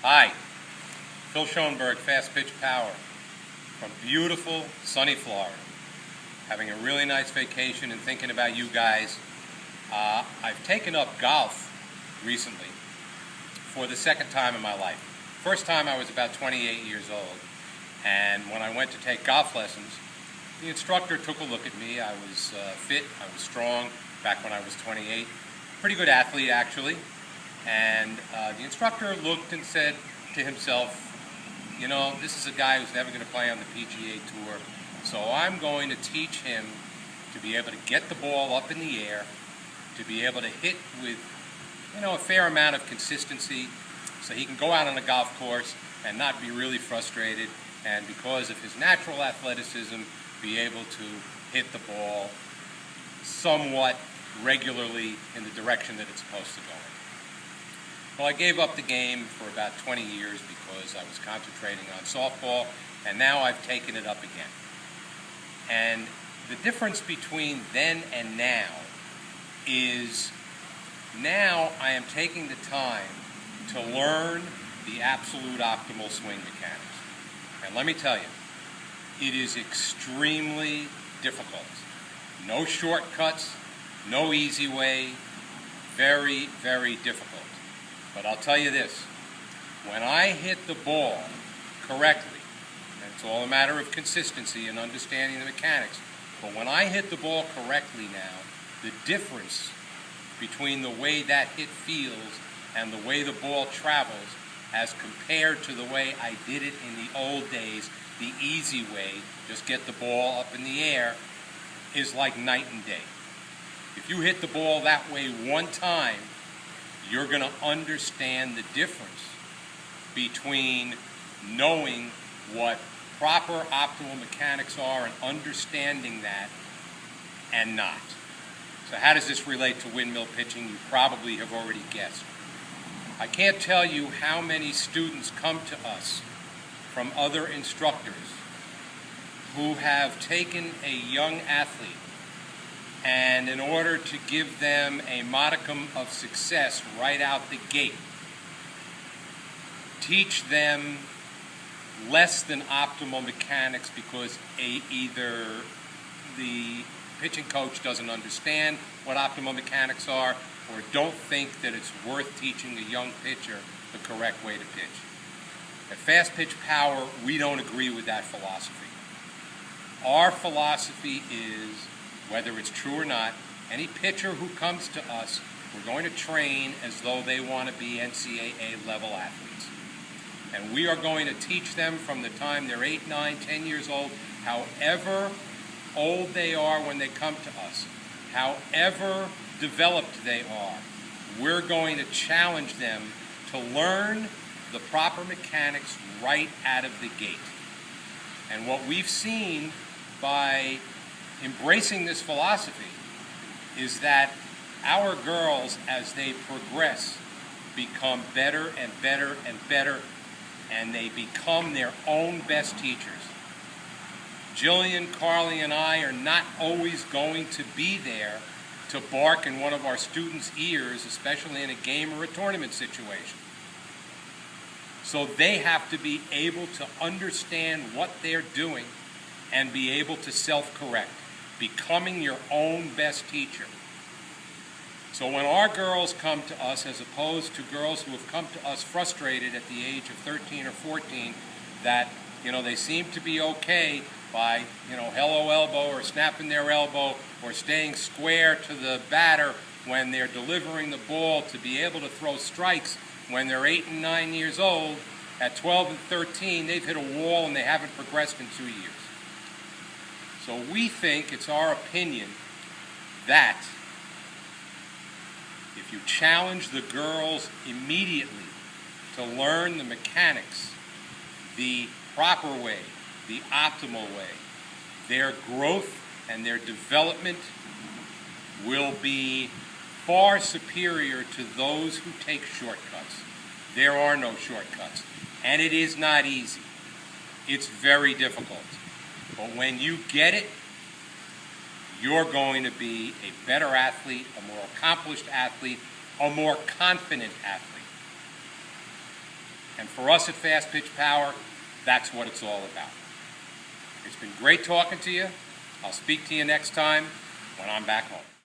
Hi, Phil Schoenberg, Fastpitch Power, from beautiful, sunny Florida. Having a really nice vacation and thinking about you guys. I've taken up golf recently for the second time in my life. First time I was about 28 years old, and when I went to take golf lessons, the instructor took a look at me. I was fit, I was strong back when I was 28. Pretty good athlete, actually. And the instructor looked and said to himself, you know, this is a guy who's never going to play on the PGA Tour, so I'm going to teach him to be able to get the ball up in the air, to be able to hit with, a fair amount of consistency, so he can go out on a golf course and not be really frustrated, and because of his natural athleticism, be able to hit the ball somewhat regularly in the direction that it's supposed to go in. Well, I gave up the game for about 20 years because I was concentrating on softball, and now I've taken it up again. And the difference between then and now is now I am taking the time to learn the absolute optimal swing mechanics. And let me tell you, it is extremely difficult. No shortcuts, no easy way, very, very difficult. But I'll tell you this, when I hit the ball correctly, and it's all a matter of consistency and understanding the mechanics, but when I hit the ball correctly now, the difference between the way that hit feels and the way the ball travels as compared to the way I did it in the old days, the easy way, just get the ball up in the air, is like night and day. If you hit the ball that way one time, you're going to understand the difference between knowing what proper optimal mechanics are and understanding that and not. So how does this relate to windmill pitching? You probably have already guessed. I can't tell you how many students come to us from other instructors who have taken a young athlete, and in order to give them a modicum of success right out the gate, teach them less than optimal mechanics because either the pitching coach doesn't understand what optimal mechanics are or don't think that it's worth teaching a young pitcher the correct way to pitch. At Fastpitch Power, we don't agree with that philosophy. Our philosophy is, whether it's true or not, any pitcher who comes to us, we're going to train as though they want to be NCAA level athletes. And we are going to teach them from the time they're 8, 9, 10 years old, however old they are when they come to us, however developed they are, we're going to challenge them to learn the proper mechanics right out of the gate. And what we've seen by embracing this philosophy is that our girls, as they progress, become better and better and better, and they become their own best teachers. Jillian, Carly, and I are not always going to be there to bark in one of our students' ears, especially in a game or a tournament situation. So they have to be able to understand what they're doing and be able to self-correct, becoming your own best teacher. So when our girls come to us, as opposed to girls who have come to us frustrated at the age of 13 or 14, that, they seem to be okay by, hello elbow or snapping their elbow or staying square to the batter when they're delivering the ball to be able to throw strikes when they're 8 and 9 years old, at 12 and 13, they've hit a wall and they haven't progressed in 2 years. So we think, it's our opinion, that if you challenge the girls immediately to learn the mechanics, the proper way, the optimal way, their growth and their development will be far superior to those who take shortcuts. There are no shortcuts, and it is not easy. It's very difficult. But when you get it, you're going to be a better athlete, a more accomplished athlete, a more confident athlete. And for us at Fastpitch Power, that's what it's all about. It's been great talking to you. I'll speak to you next time when I'm back home.